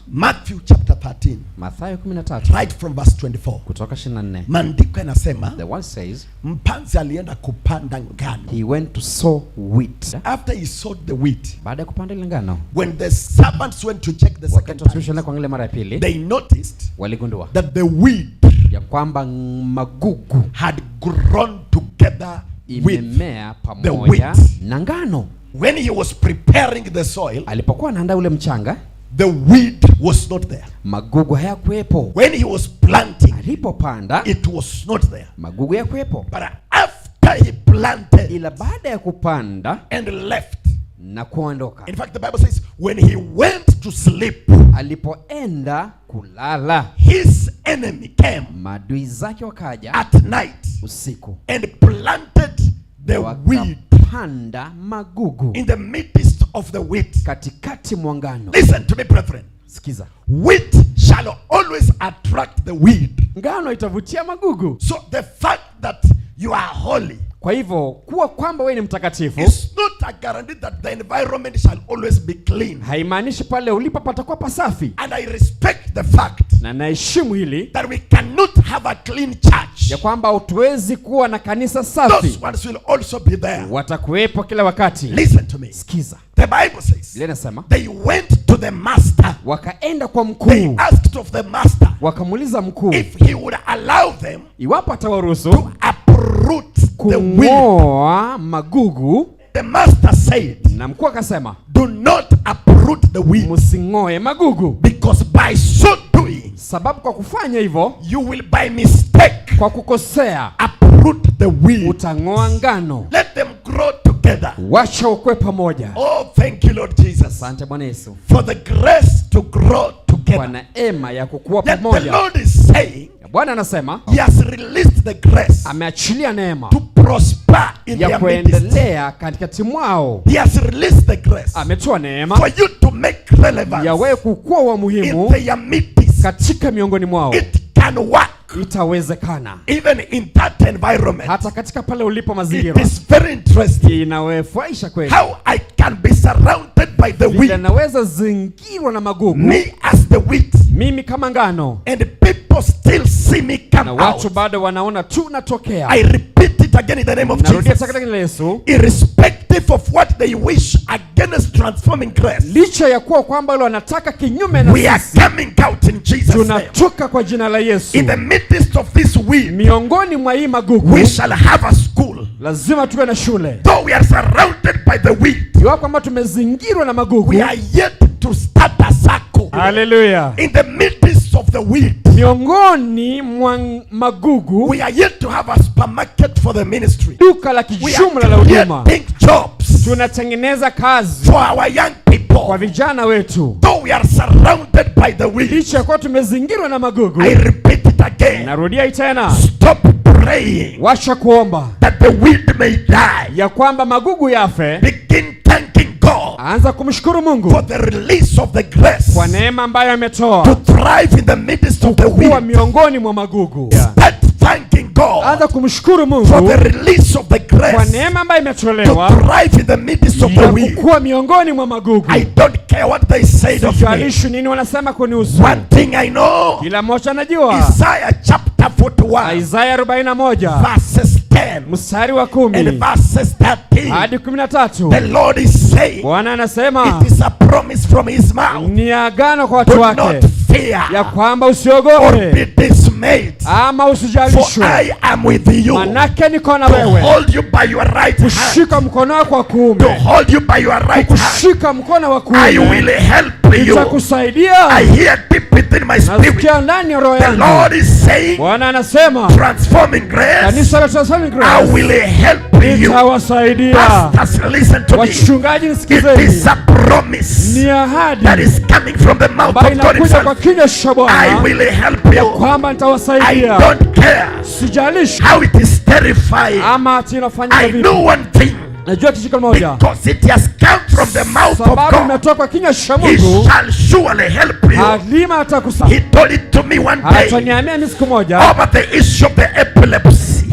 Matthew chapter 13. Mathayo 13. Right from verse 24. Kutoka 24. Maandiko yanasema, The word says, mpanzi alienda kupanda ngano. he went to sow wheat. After he sowed the wheat, Baada ya kupanda ile ngano, when the servants went to check the second time, kuangalia mara ya pili, they noticed waligundua that the weed ya kwamba magugu had grown together with imemea the pamoja wheat. na ngano. When he was preparing the soil, Alipokuwa anaandaa ule mchanga, the weed was not there. magugu hayakuwepo. When he was planting, Alipopanda, it was not there. magugu hayakuwepo. But after he planted Ila baada ya kupanda and left, na kuondoka, in fact the Bible says when he went to sleep, alipoenda kulala, his enemy came maadui zake wakaja at night usiku and planted the weed wakapanda magugu in the midst of the wheat. katikati mwa ngano. Listen to me, brethren. Sikiza, Wheat shall always attract the weed. ngano itavutia magugu. So the fact that you are holy Kwa hivyo kuwa kwamba wewe ni mtakatifu is not a guarantee that the environment shall always be clean. haimaanishi pale ulipo patakuwa pasafi. And I respect the fact Na naheshimu hili that we cannot have a clean church. ya kwamba hatuwezi kuwa na kanisa Those safi. ones will also be there. Watakuwepo kila wakati. Listen to me. Sikiza, The Bible says Biblia inasema they went to the master. wakaenda kwa They mkuu, asked of the master wakamuuliza mkuu if he would allow them iwapo atawaruhusu to uproot the weed. kung'oa magugu. The master said, Na mkuu akasema do not uproot the weed, msing'oe magugu, because by so doing sababu kwa kufanya hivyo, you will by mistake kwa kukosea, uproot the weed. utang'oa ngano. Let them grow together. Wacha ukwe pamoja. Oh, thank you, Lord Jesus, Asante Bwana Yesu for the grace to grow kwa together. neema ya kukua Yet the pamoja. Lord is saying Bwana anasema he has released the grace ameachilia neema to prosper in ya their midst. kuendelea katikati mwao. He has released the grace Ametoa for neema you to make relevance ya wewe kukua wa in muhimu their midst. katika miongoni mwao. It can work Itawezekana even in that environment. hata katika pale ulipo It mazingira. is very interesting Inawefurahisha kweli how I can be surrounded by the vile wheat, naweza zingirwa na magugu, me as the wheat, mimi kama ngano, and people still see me come na watu out. bado wanaona tu natokea. I repeat it again in the name of Narudia Jesus. katika jina la Yesu, Irrespective of what they wish against transforming grace, licha ya kuwa kwamba wale wanataka kinyume na we are sisi, coming out in Jesus' name. tunatoka kwa jina la Yesu. In the midst of this weed, Miongoni mwa hii magugu we shall have a school. lazima tuwe na shule. Though we are surrounded by the weed, Iwapo kwamba tumezingirwa na magugu, we are yet to start a circle. haleluya, In the midst of the weed, miongoni mwa magugu, we are yet to have a supermarket for the ministry. duka la We kijumla la are huduma, creating jobs tunatengeneza kazi for our young kwa people. vijana wetu. Though we are surrounded by the weed, Licha ya kuwa tumezingirwa na magugu, I repeat it again. narudia hii tena, Stop praying washa kuomba that the weed may die. ya kwamba magugu yafe. Begin thanking God Anza kumshukuru Mungu for the release of the grace kwa neema ambayo to ametoa thrive in the midst of the kuwa weed. miongoni mwa magugu. Start thanking Anza God kumshukuru for the Mungu release of the kwa grace neema ambayo to imetolewa thrive in the midst of the ya weed. kuwa miongoni mwa magugu. I don't care what they said of me. Sijalishi nini wanasema kunihusu. One thing I know, Kila mmoja anajua Isaiah chapter 41 Isaya 41 verses 10 mstari wa and 10 verses 13. hadi The 13. Lord is saying Bwana anasema it is a promise from his mouth. ni agano kwa watu Do wake not fear ya kwamba or usiogope be dismayed, ama for usijalishwe, I am with you manake niko na to wewe, hold you by your right hand, kushika mkono wako wa to kuume, hold you by your right hand. kushika mkono wa I kuume, will help you. nitakusaidia. I hear deep within my spirit. Nasikia ndani ya roho The yangu Lord is saying, Bwana anasema transforming grace, kanisa la Transforming I Grace will help you. nitawasaidia. Pastors, listen to me. Wachungaji It is nisikizeni, a promise ni ahadi that is coming from the mouth ambayo of God inakuja kwa himself. kinywa cha I Bwana will help you. kwamba I nitawasaidia. don't care Sijalishi how it is terrifying. ama ati inafanya I vipi. know one thing, Najua kitu kimoja, because it has come from the mouth of sababu God. imetoka kwa kinywa cha He Mungu, shall surely help you. halima He atakusaidia. told it to me one day Ataniambia mimi siku moja over the issue of the epilepsy.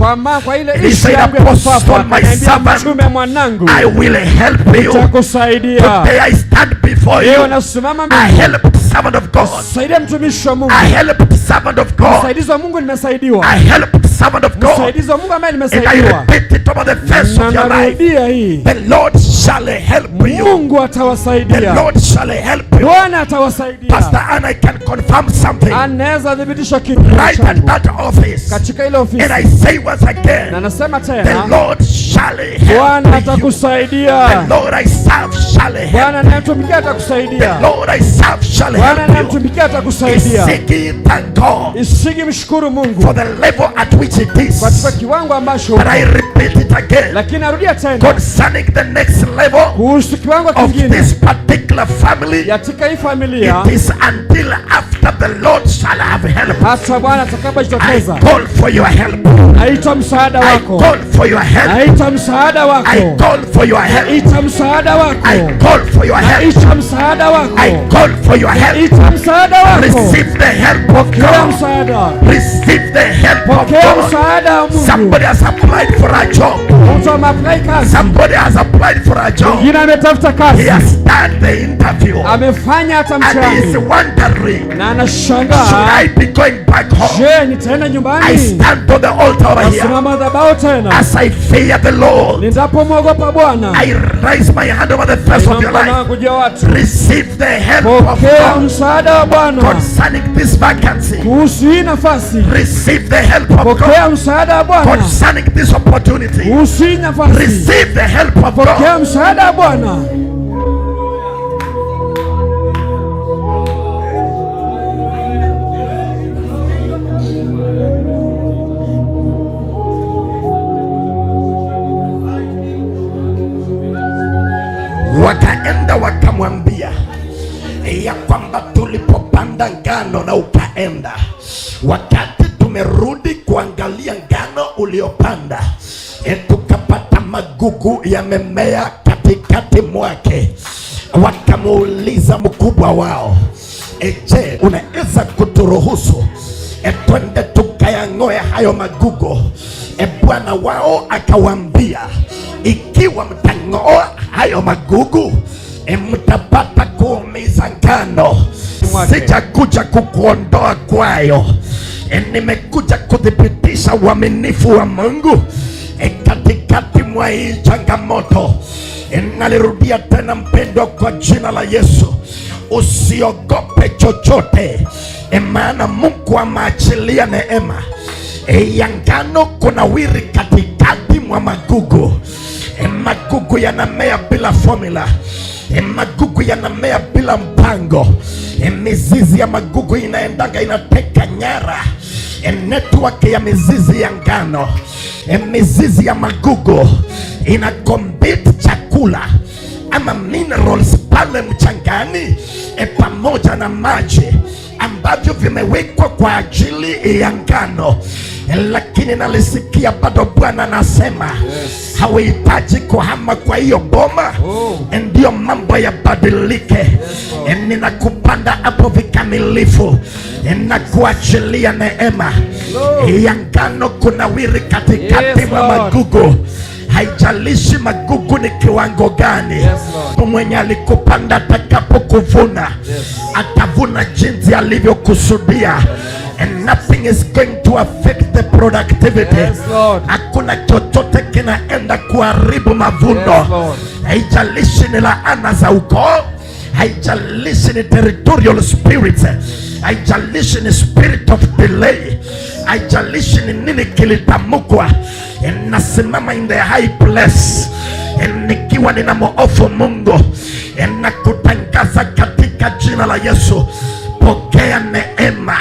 kwa ile He ishi said, yangu ya Apostle, mafafa, my akaniambia servant, mtume mwanangu, I will help you. nitakusaidia. Today I stand before Leo you. nasimama I mbele helped servant of God Nimemsaidia mtumishi wa Mungu. I helped the servant of God. Msaidizi wa Mungu nimesaidiwa. I helped the servant of God. Msaidizi wa Mungu ambaye And I nimesaidiwa. repeat it over the face of your life. Hii. The Lord shall help you. Mungu The atawasaidia. Lord shall help you. Bwana atawasaidia. Pastor Anna, I can confirm something. Anaweza thibitisha kitu Right at that office. katika ile ofisi. And I say once again, Na nasema the tena, Lord shall Bwana help you. atakusaidia. The Lord I serve shall help Bwana you. anayemtumikia The atakusaidia. Lord I serve shall Bwana help you. anayemtumikia atakusaidia. Isiki, thank God Isigi mshukuru Mungu for the level at which it is. katika kiwango ambacho, But I repeat it again lakini narudia tena concerning the next level kuhusu kiwango of kingine this particular family. katika hii familia, It is until after the Lord shall have help. hata Bwana I atakapojitokeza. call for your help. Aita msaada I wako. call for your help. Aita msaada I wako. call for your help. Aita msaada wako. I call for your help. Aita msaada wako. I call for your help. Aita msaada wako. Receive the help of Pokea God. msaada. Receive the help of Pokea God. msaada wa Mungu. Somebody has applied for a job. Mtu ameapply kazi. Somebody has applied for a job. Mwingine ametafuta He kazi. has done the interview. Amefanya hata And he is mtihani. wondering, Na should anashangaa, I be going back home? je, nitaenda I nyumbani? stand on the altar over here. Nasimama madhabahu tena. As I fear the Lord, Nitapomwogopa Bwana, I raise my hand over the face of your mkono life. wangu juu ya watu. Receive the help of Pokea God msaada wa Bwana concerning this vacancy. kuhusu hii nafasi. Receive the help of God Pokea msaada wa Bwana concerning this opportunity. kuhusu hii nafasi. Receive the help of Pokea God. msaada wa Bwana. Wakaenda wakamwambia ya kwamba tulipopanda ngano na ukaenda, wakati tumerudi kuangalia ngano uliopanda, tukapata magugu yamemea katikati mwake. Wakamuuliza mkubwa wao, je, unaweza kuturuhusu twende tukayang'oe hayo magugu? Bwana wao akawaambia, ikiwa mtang'oa hayo magugu mtapata kuumiza ngano. Sijakuja kukuondoa kwayo, nimekuja kuthibitisha uaminifu wa Mungu katikati mwa hii changamoto. Nalirudia tena mpendwa, kwa jina la Yesu, usiogope chochote, maana Mungu ameachilia neema ya ngano kunawiri katikati mwa magugu. Magugu yanamea bila formula. Magugu yanamea bila mpango. Mizizi ya magugu inaendanga inateka nyara network ya mizizi ya ngano. Mizizi ya magugu ina compete chakula ama minerals pale mchangani pamoja na maji ambavyo vimewekwa kwa ajili ya ngano. Lakini nalisikia bado Bwana anasema hauhitaji kuhama kwa hiyo boma, ndio mambo yabadilike. Ninakupanda hapo vikamilifu, ninakuachilia neema ya ngano kunawiri katikati mwa magugu. Haijalishi magugu ni kiwango gani, mwenye alikupanda atakapokuvuna atavuna jinsi alivyokusudia. And nothing is going to affect the productivity. Hakuna chochote kinaenda kuharibu mavuno. Haijalishi ni laana za ukoo, haijalishi ni territorial spirits, haijalishi ni spirit of delay, haijalishi ni nini kilitamukwa. Nasimama in the high place nikiwa ninamhofu Mungu, nakutangaza katika jina la Yesu, pokea neema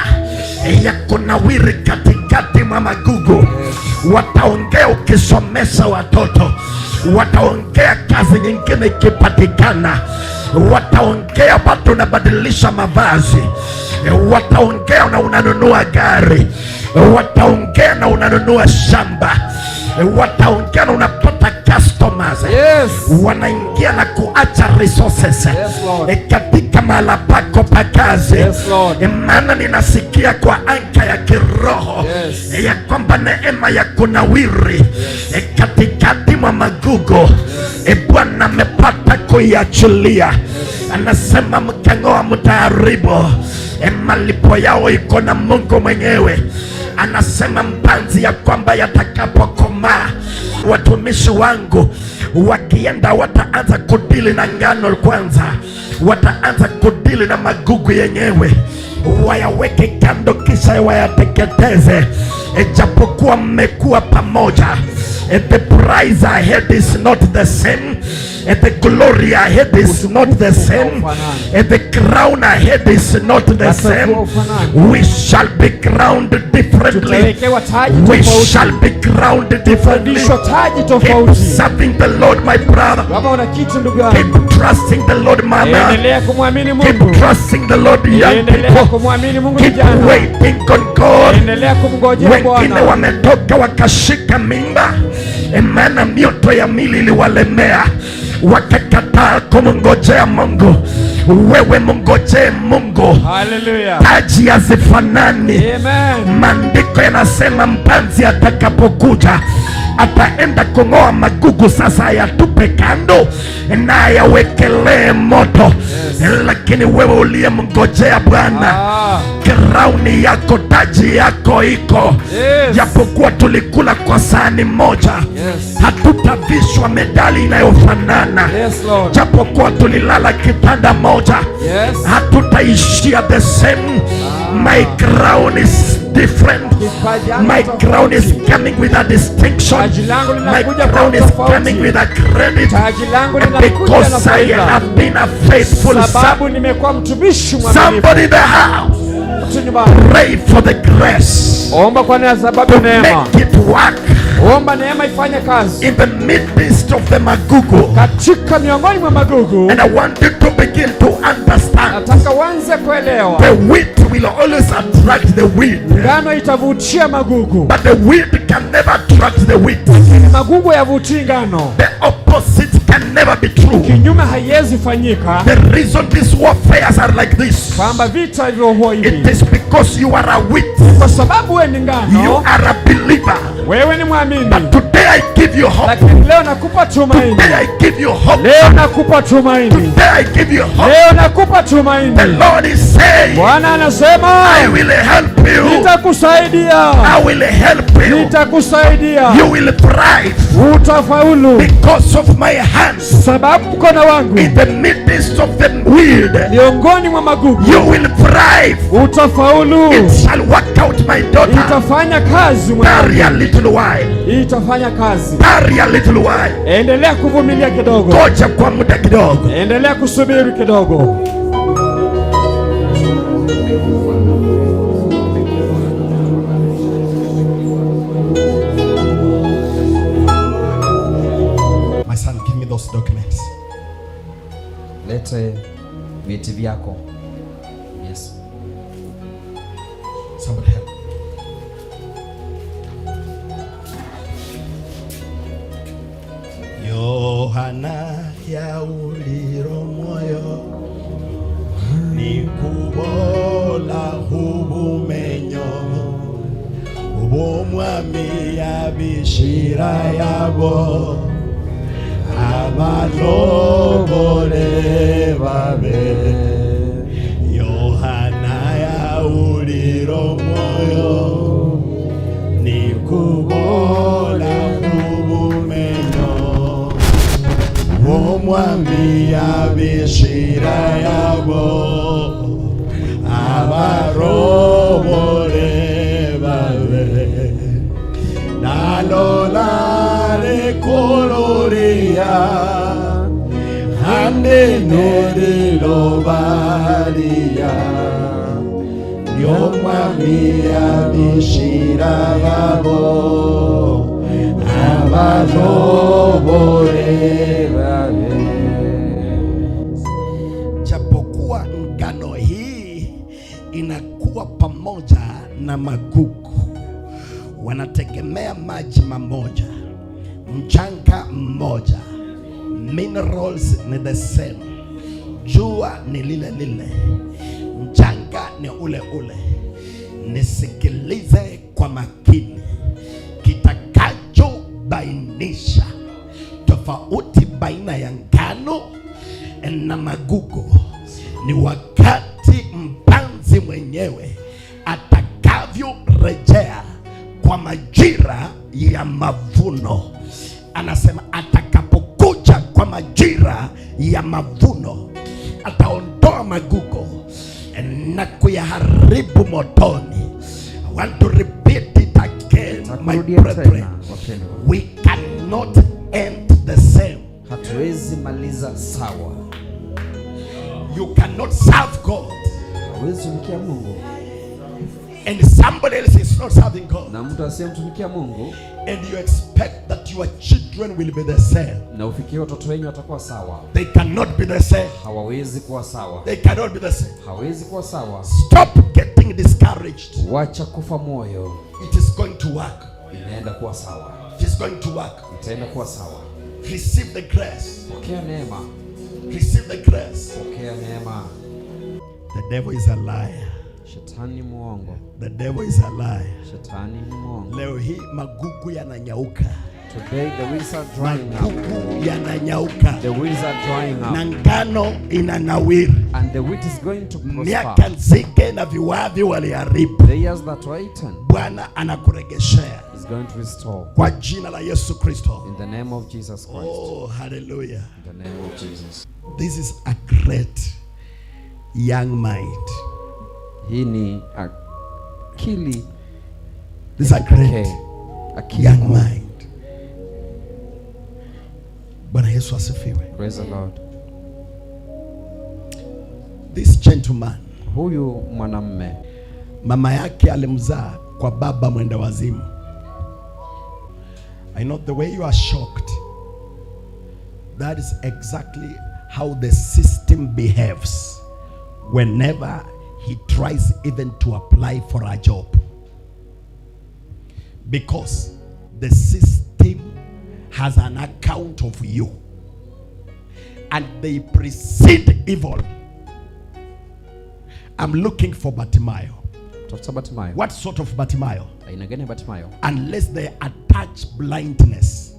ya kunawiri katikati mwa magugu. Wataongea ukisomesha watoto, wataongea kazi nyingine ikipatikana, wataongea bado unabadilisha mavazi, wataongea na unanunua gari, wataongea na unanunua shamba, wataongea na unapata customers. Wanaingia na kuacha resources katika mahala pako pa kazi. Maana ninasikia kwa anga ya kiroho ya kwamba neema ya kunawiri katikati mwa magugu Bwana amepata kuiachilia. Anasema mking'oa mtaharibu. Malipo yao iko na Mungu mwenyewe. Anasema mpanzi ya kwamba yatakapokomaa watumishi wangu wakienda wataanza kudili na ngano kwanza, wataanza kudili na magugu yenyewe, wayaweke kando kisha wayateketeze. Japokuwa mmekuwa pamoja, the prize ahead is not the same, the glory ahead is not the same, the crown ahead is not the same. We shall be crowned differently. We shall be crowned differently. Keep serving the Lord, my brother. Keep trusting the Lord, mama. Keep trusting the Lord, young people. Keep waiting on God. Wengine wametoka wakashika mimba, maana mioto ya mili iliwalemea, wakakataa kumngojea Mungu. Wewe mngojee Mungu. Hallelujah. Taji hazifanani. Amen. Maandiko yanasema mpanzi atakapokuja ataenda kung'oa magugu, sasa yatupe kando na yawekelee moto. Yes. Lakini wewe uliyemngojea Bwana, krauni yako, taji yako iko. Yes. Japokuwa tulikula kwa sahani moja, yes, hatutavishwa medali inayofanana. Yes, Lord. Japokuwa tulilala kitanda moja, yes, hatutaishia the same. My crown is different. My crown is coming with a distinction. My crown is coming with a credit because I have been a faithful servant. Somebody in the house, pray for the grace to make it work. Omba neema ifanye kazi in the midst of the magugu. Katika miongoni mwa magugu. And I want you to begin to understand. Nataka uanze kuelewa. The wheat will always attract the wheat. Ngano itavutia magugu. But the wheat can never attract the wheat. Magugu yavutii ngano. The opposite can never be true. Kinyume haiwezi fanyika. The reason these warfares are like this, kwamba vita hivyo huwa hivi, it is because you are a wheat. Kwa sababu wewe ni ngano. You are a believer. Wewe ni mwamini. But today I give you hope. Lakini leo nakupa tumaini. Today I give you hope. Leo nakupa tumaini. Today I give you hope. Leo nakupa tumaini. The Lord is saying, Bwana anasema, I will help you. Nitakusaidia. I will help you. Nitakusaidia. You will thrive. Utafaulu. Because of my hands. Sababu mkono wangu. In the midst of the weed. Miongoni mwa magugu. You will thrive. Utafaulu. It shall work out, my daughter. Itafanya kazi mwanangu. Tarry a little while. Itafanya kazi. Tarry a little while. Endelea kuvumilia kidogo. Ngoja kwa muda kidogo. Endelea kusubiri kidogo. My son, give me those documents. Lete vyeti vyako. Yes. Somebody help. Yohana ya uliro moyo ni kubola hubumenyo ubumwami yabishira yabo abalobole babe. Yohana ya uliro moyo ni kubola hubumenyo umwami yabishira yabo abarobole babe. Nalolare koloria hande norilo baria yomwami yabishira yabo abarobole babe. Japokuwa ngano hii inakuwa pamoja na magugu, wanategemea maji mamoja, mchanga mmoja, minerals ni the same, jua ni lile lile, mchanga ni ule ule. Nisikilize kwa makini, kitakachobainisha tofauti baina ya ngano magugu ni wakati mpanzi mwenyewe atakavyorejea kwa majira ya mavuno. Anasema atakapokuja kwa majira ya mavuno ataondoa magugu na kuyaharibu motoni. I want to repeat it again, my brethren. We cannot end the same. Hatuwezi maliza sawa. You cannot serve God Hawezi kumtumikia Mungu and somebody else is not serving God, na mtu asiyemtumikia Mungu, and you expect that your children will be the same. na ufikirie watoto wenu watakuwa sawa. They cannot be the same. Hawawezi kuwa sawa. They cannot be the same. Hawezi kuwa sawa. Stop getting discouraged. Wacha kufa moyo. It is going to work. Inaenda kuwa sawa. It is going to work. Itaenda kuwa sawa. Receive the grace. Pokea neema. Receive the grace. Pokea neema. The devil is a liar. Shetani muongo. The devil is a liar. Shetani ni muongo. Leo hii magugu yananyauka. Today the wheels are drying up. Magugu yananyauka. The wheels are drying up. Na ngano inanawiri. And the wheat is going to prosper. Miaka nzige na viwavi waliharibu. The years that were eaten, Bwana anakuregeshea is going to restore. kwa jina la Yesu Kristo. In the name of Jesus Christ. Oh, hallelujah. In the name of Jesus. This is a great young mind. Hii ni akili. This is a great young mind. Bwana Yesu asifiwe. Praise the Lord. This gentleman, huyu mwanamume, mama yake alimzaa kwa baba mwenda wazimu. I know the way you are shocked. That is exactly how the system behaves whenever he tries even to apply for a job, because the system has an account of you and they precede evil. I'm looking for Bartimayo. Bartimayo. What sort of Bartimayo? Aina gani Bartimayo? Unless they attach blindness,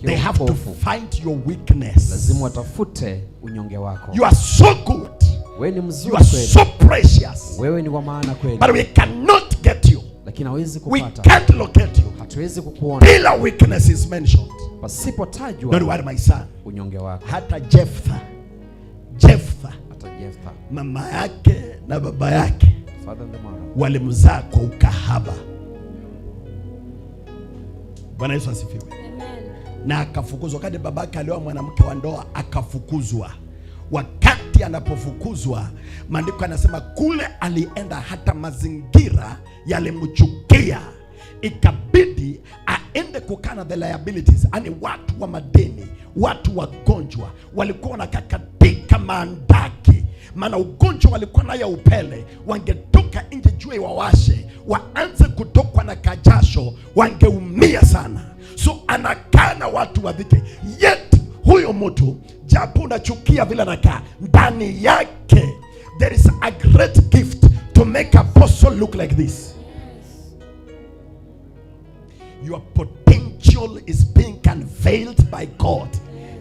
they have to find your weakness. Lazima watafute unyonge wako. You are so good. Wewe ni mzuri you are kweli. So precious. Wewe ni wa maana kweli. But we cannot get you. Lakini hawezi We kupata. can't locate you. Hatuwezi kukuona. Bila weakness is mentioned. Pasipotajwa Don't worry my son. unyonge wako. Hata Jephthah. Mama yake na baba yake walimzaa kwa ukahaba. Bwana Yesu asifiwe. Na akafukuzwa. Wakati babake alioa mwanamke wa ndoa akafukuzwa. Wakati anapofukuzwa, maandiko yanasema kule alienda hata mazingira yalimchukia, ikabidi aende kukana the liabilities. Ani watu wa madeni, watu wagonjwa walikuwa wanakaa katika maandaki, maana ugonjwa walikuwa nayo upele. Wangetoka nje jua wawashe, waanze kutokwa na kajasho, wangeumia sana. So anakaa na watu wa dhiki. Yet huyo mtu, japo unachukia vile anakaa, ndani yake there is a great gift to make a person look like this. Your potential is being unveiled by God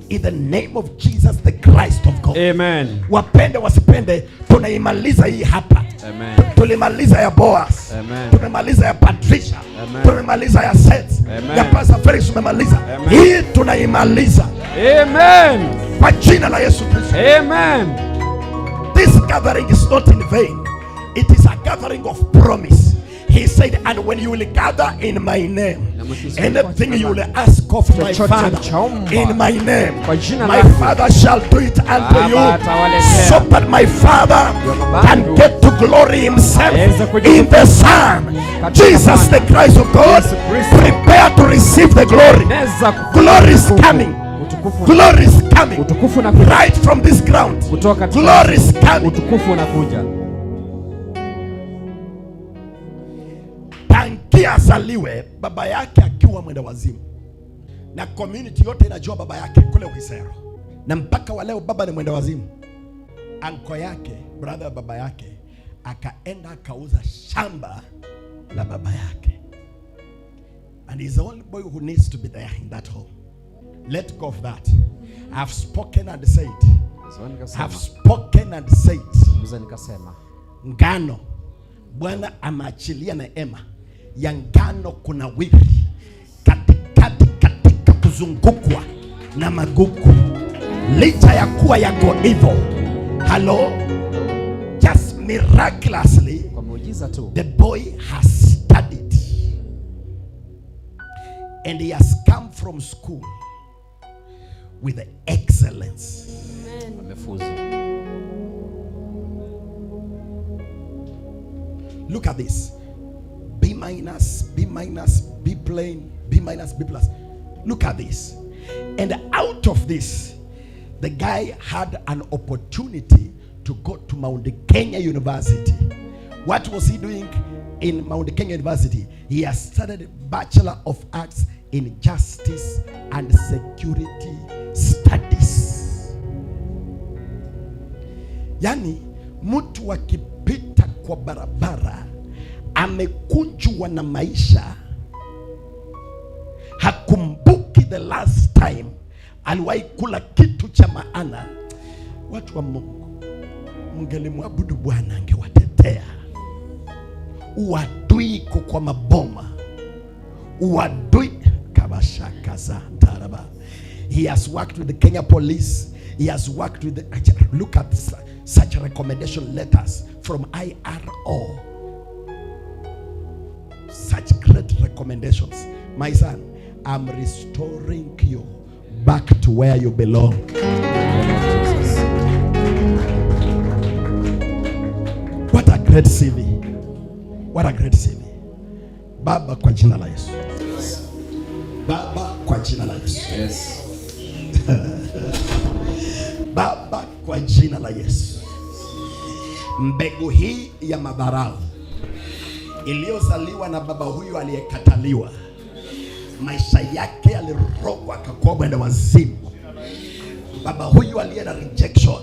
in the name of Jesus the Christ of God. Amen. Wapende wasipende, tunaimaliza hii hapa. Amen. Tulimaliza ya Boaz. Amen. Tumemaliza ya Patricia. Amen. Tumemaliza ya Seth. Amen. Ya Pastor Felix tumemaliza. Amen. Hii tunaimaliza. Amen. Kwa jina la Yesu Kristo. Amen. This gathering is not in vain. It is a gathering of promise. He said, and when you will gather in my name, anything you will ask of my Father in my name, my Father shall do it unto you, so that my Father can get to glory himself in the Son, Jesus the Christ of God. Prepare to receive the glory. Glory is coming. Glory is coming right from this ground. Glory is coming. Tangia azaliwe baba yake akiwa mwenda wazimu, na community yote inajua baba yake kule Uhisero, na mpaka wa leo baba ni mwenda wazimu. Anko yake, brother baba yake, akaenda akauza shamba la baba yake, and he's the only boy who needs to be there in that home. Let go of that. I've spoken and said, have spoken and said, ngano Bwana ameachilia neema ya ngano kuna wiri katika kuzungukwa na magugu, licha ya kuwa yako hivyo. Hello, just miraculously the boy has studied and he has come from school with excellence. Look at this. B minus, B minus, B plane, B minus, B plus. Look at this. And out of this, the guy had an opportunity to go to Mount Kenya University. What was he doing in Mount Kenya University? He has studied Bachelor of Arts in Justice and Security Studies. Yani, mtu akipita kwa barabara amekunjwa na maisha, hakumbuki the last time aliwahi kula kitu cha maana. Watu wa Mungu, mngelimwabudu Bwana angewatetea. Uadui kwa maboma, uadui kabashaka za taraba. He has worked with the Kenya police. He has worked with the, look at such recommendation letters from IRO. Such great recommendations. My son, I'm restoring you back to where you belong. What a great CV. What a great CV. Baba kwa jina la Yesu. Baba kwa jina la Yesu. Yes. Baba kwa jina la Yesu. Mbegu hii ya madharau iliyozaliwa na baba huyu aliyekataliwa, maisha yake yalirogwa akakuwa mwenda wazimu. Baba huyu aliye na rejection,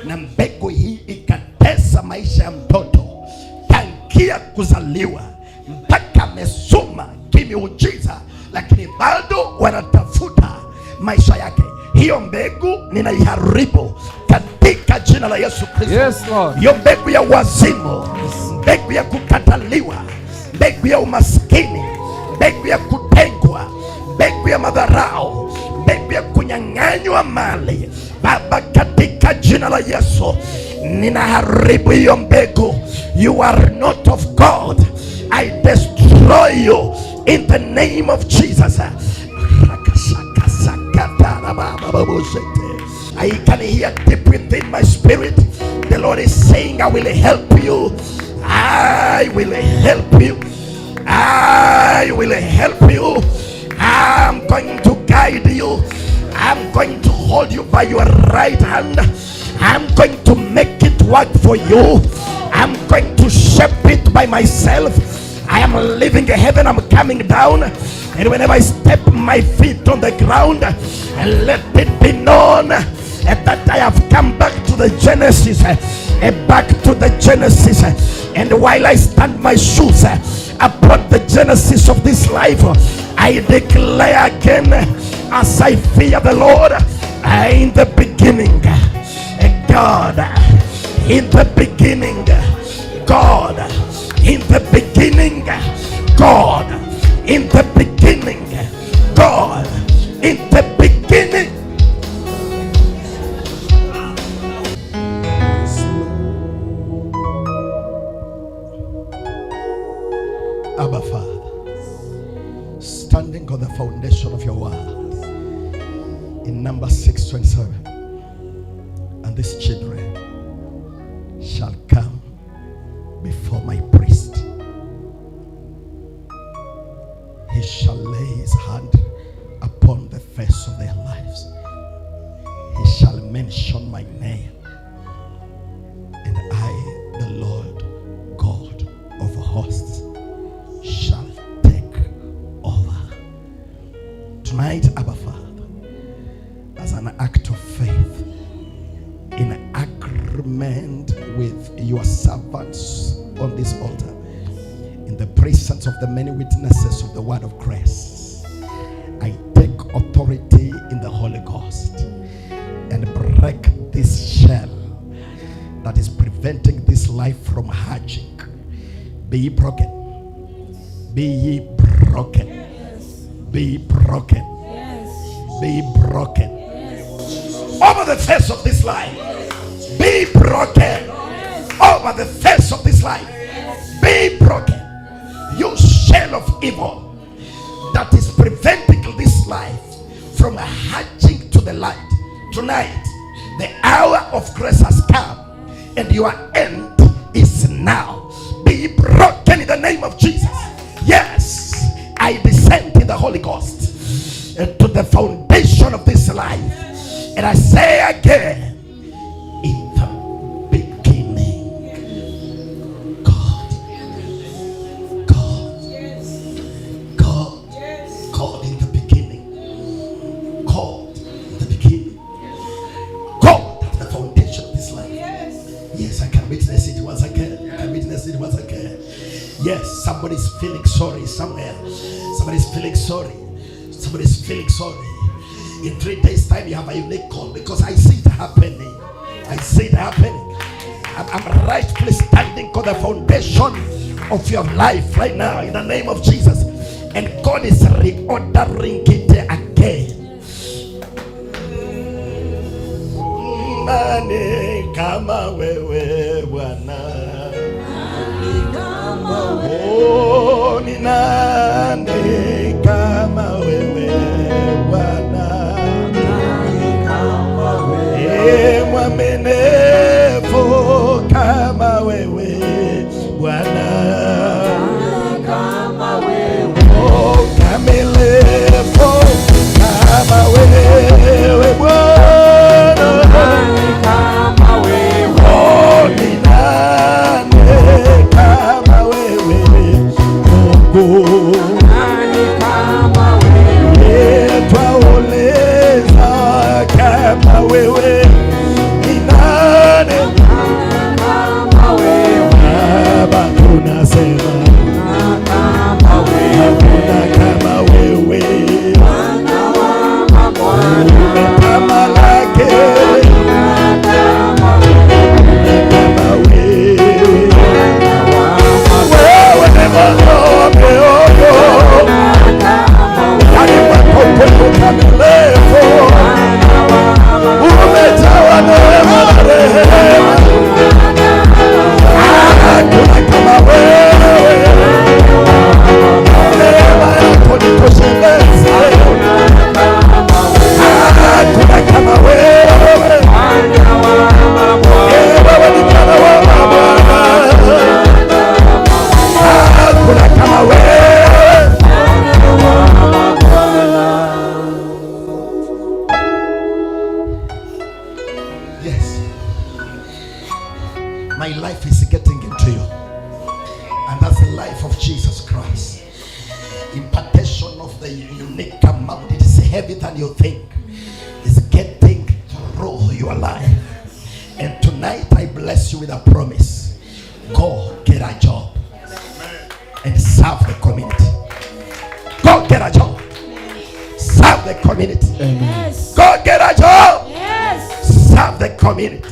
na mbegu hii ikatesa maisha ya mtoto tangia kuzaliwa mpaka amesoma kimiujiza, lakini bado wanatafuta maisha yake. Hiyo mbegu ninaiharibu katika jina la Yesu Kristo. Yes, Lord. Hiyo mbegu ya wazimu, mbegu ya kukataliwa, mbegu ya umaskini, mbegu ya kutengwa, mbegu ya madharau, mbegu ya kunyang'anywa mali, Baba, katika jina la Yesu ninaharibu hiyo mbegu. You are not of God. I destroy you in the name of Jesus. I can hear deep within my spirit, the Lord is saying, I will help you. I will help you. I will help you. I'm going to guide you. I'm going to hold you by your right hand. I'm going to make it work for you. I'm going to shape it by myself. I am leaving heaven, I'm coming down. And whenever I step my feet on the ground, let it be known that I have come back to the Genesis, back to the Genesis. And while I stand my shoes upon the Genesis of this life, I declare again, as I fear the Lord, in the beginning, God, in the beginning, God, in the beginning, God, in the beginning, God, in the beginning. Abba Father, standing on the foundation of your word in Numbers 6:27, and these children shall come before my priest. He shall lay his hand upon the face of their lives. He shall mention my name, and I, the Lord God of hosts, shall take over. Tonight, Abba Father, as an act of faith, in agreement with your servants on this altar, in the presence of the many witnesses of the word of grace, I take authority in the Holy Ghost and break this Be ye broken. Be ye broken. Be broken. Be broken. Over the face of this life. Be broken. Over the face of this life. Be broken. You shell of evil that is preventing this life from hatching to the light. Tonight, the hour of grace has come, and your end is now. Be broken in the name of Jesus. Yes, I descend in the Holy Ghost to the foundation of this life, and I say again, in the beginning, God in the beginning, God in the beginning, God at the foundation of this life. Yes, I can witness it once again. Yes, somebody's feeling sorry somewhere. Somebody's feeling sorry. In 3 days' time, you have a unique call, because I see it happening. I'm rightfully standing on the foundation of your life right now in the name of Jesus. And God is reordering it again. Nani kama wewe Bwana? Oh, ni nani kama wewe Bwana? Mwaminifu kama wewe Bwana. Oh, kamilifu kama wewe Bwana. Oh, ni nani kama wewe Mungu? Twauliza kama wewe ni nani? Baba, tunasema hakuna kama wewe. Umetamalaki, kama wewe. Wewe ni mwanaume ogo, yani makopo kamilifu, umejawa neema na rehema. Hakuna kama wewe, neema yako nitosheleza. Hakuna kama wewe, wewe ni Bwana wa mabwana. Hakuna kama wewe. Yes, my life is getting into you, and that's the life of Jesus Christ. Impartation of the unique amount, it is heavier than you think, is getting through your life. And tonight I bless you with a promise. Go get a job and serve the community. Go get a job, serve the community. Yes. Go get a job, Yes. serve the community.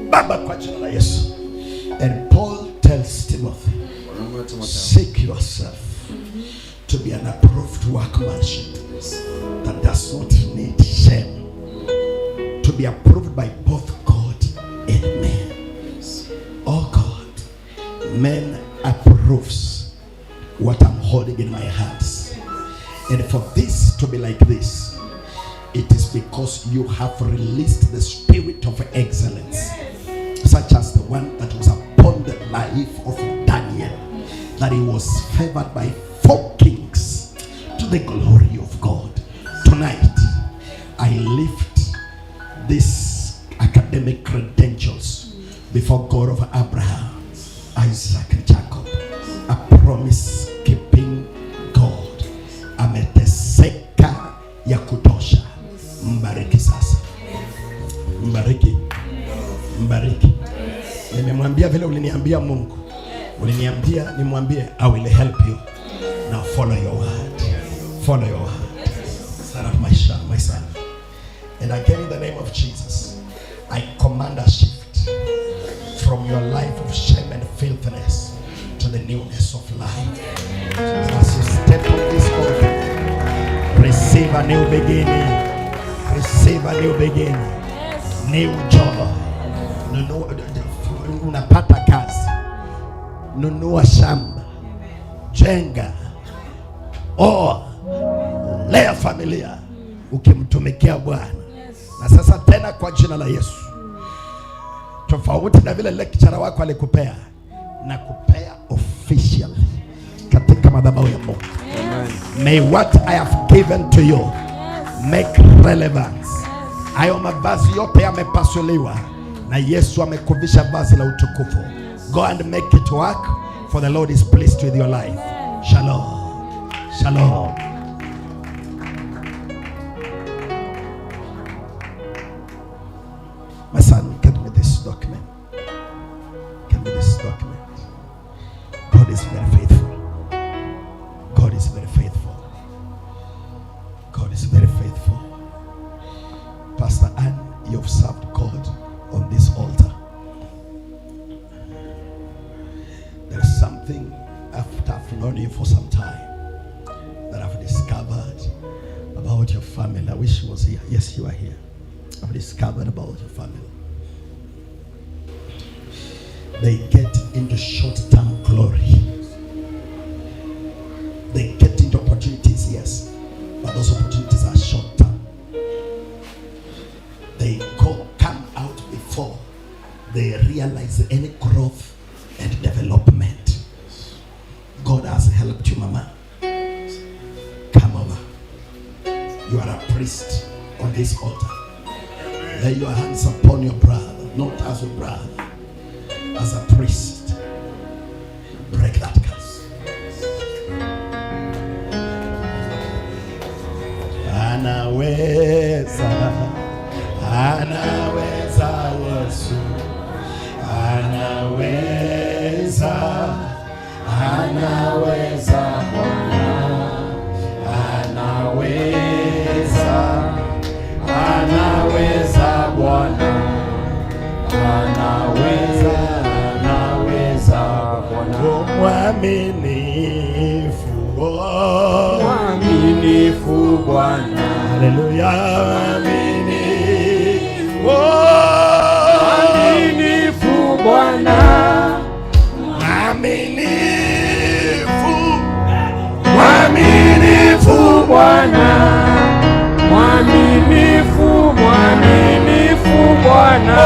Baba, kwa jina la Yesu. And Paul tells Timothy, seek yourself to be an approved workmanship that does not need shame, to be approved by both God and men. Oh God, men approves what I'm holding in my hands. And for this to be like this, it is because you have released the spirit of excellence, such as the one that was upon the life of Daniel, that he was favored by 4 kings to the glory of God. Tonight, I lift these academic credentials before God of Abraham, Isaac, and Jacob, a promise-keeping God. Ameteseka ya kutosha. Mbariki sasa. Mbariki. Nimemwambia vile uliniambia Mungu. Uliniambia nimwambie, I will help you. Now follow your word. Follow your word. Son of my son. And again, in the name of Jesus, I command a shift from your life of shame and filthiness to into the newness of life. As you step on this altar, receive a new beginning. Receive a new beginning. New joy. Unapata kazi, nunua shamba, jenga, lea familia ukimtumikia Bwana. Na sasa tena kwa jina la Yesu, tofauti na vile lecturer wako alikupea, na kupea officially katika madhabahu ya Mungu. May what I have given to you make relevance. Hayo mavazi yote yamepasuliwa na Yesu amekuvisha vazi la utukufu. Go and make it work, for the Lord is pleased with your life. Shalom. Shalom. My son, get me this document. Get me this document. God is very faithful. God is very faithful. God is very faithful. Pastor Ann, you've served God on this altar. There is something after I've known you for some time that I've discovered about your family. I wish you was here. Yes, you are here. I've discovered about your family. They get into short-term glory. They get into opportunities, yes, but those opportunities are short-term. They come out before they realize any growth and development. God has helped you, Mama. Come over. You are a priest on this altar. Lay your hands upon your brother, not as a brother, as a priest. Break that curse. Anaweza, anaweza Yesu, anaweza, anaweza Bwana, anaweza, anaweza Bwana, anaweza, anaweza Bwana. Mwaminifu, mwaminifu Bwana. Haleluya, mwaminifu, mwaminifu Bwana, mwaminifu, mwaminifu Bwana, mwaminifu, mwaminifu Bwana.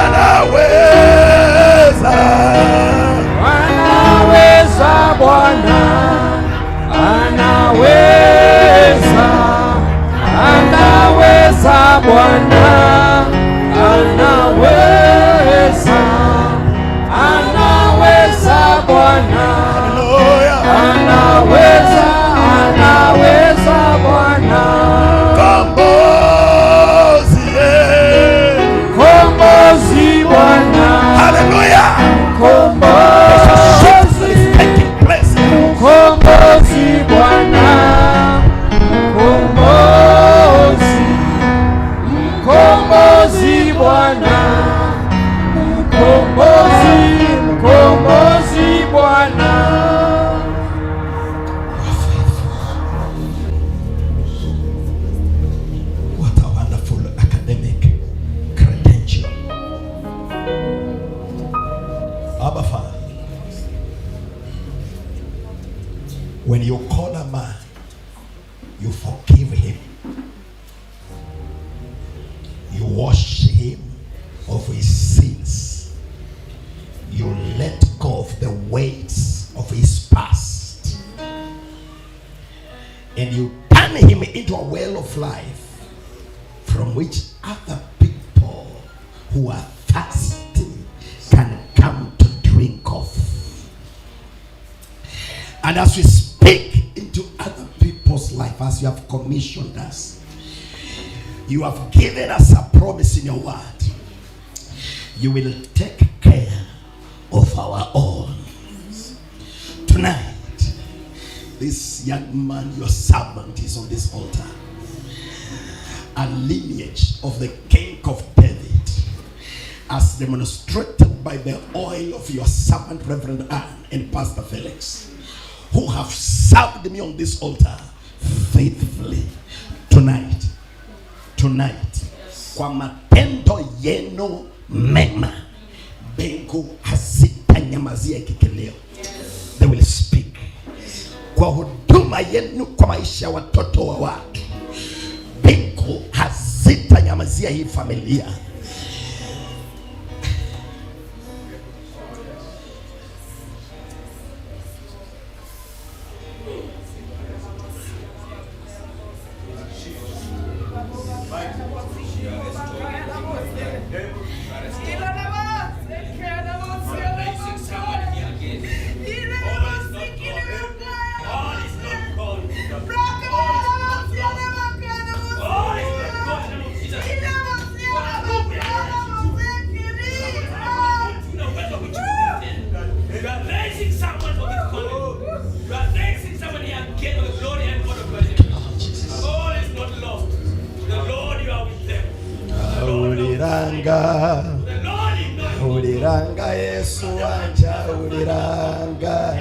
Anaweza, anaweza Bwana, anaweza, anaweza Bwana, anaweza, anaweza Bwana, anaweza, anaweza Bwana. Kombozi Bwana, hallelujah. Kombozi, kombozi Bwana, kombozi, kombozi Bwana, kombozi, kombozi Bwana. What a wonderful academic credential. Abba Father, when you call a man, you forgive him, you wash him of his sins, you let go of the weights of his past, and you turn him into a well of life from which other people who are thirsty can come to drink of. And as we speak into other people's life, as you have commissioned us, you have given us a promise in your word. You will take care of our own. Tonight, this young man, your servant, is on this altar. A lineage of the King of David, as demonstrated by the oil of your servant, Reverend Ann. and Pastor Felix, who have served me on this altar faithfully. Tonight, kwa matendo yenu mema, mbingu hazitanyamazia kikeleo. They will speak. Kwa huduma yenu kwa maisha ya watoto wa watu, mbingu hazitanyamazia hii familia. Uliranga Yesu wanja, uliranga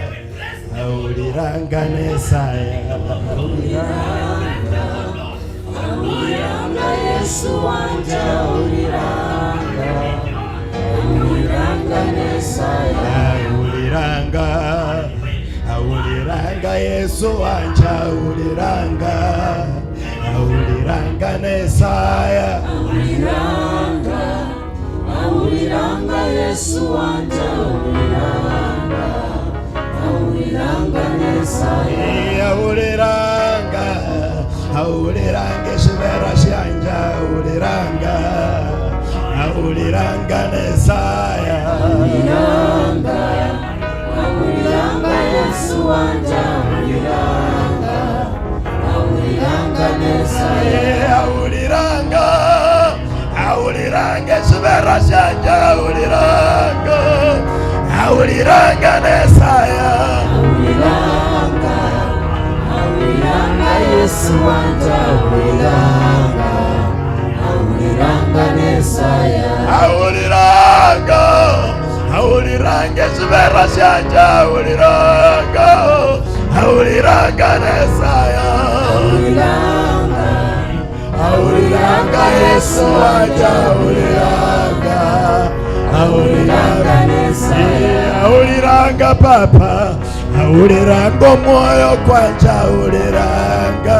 Nesaya, uliranga Yesu wanja, uliranga Nesaya, uliranga Yesu wanja, uliranga Nesaya, uliranga Yesu wanja, uliranga Nesaya, uliranga shibera shanja, uliranga Nesaya, uliranga Yesu wanja, uliranga Nesaya, uliranga shibera shanja, uliranga Nesaya, uliranga Yesu wanja, uliranga Nesaya, uliranga shibera shanja, uliranga Nesaya, uliranga Yesu wanja, uliranga Nesaya, uliranga Papa, uliranga moyo kwanja, uliranga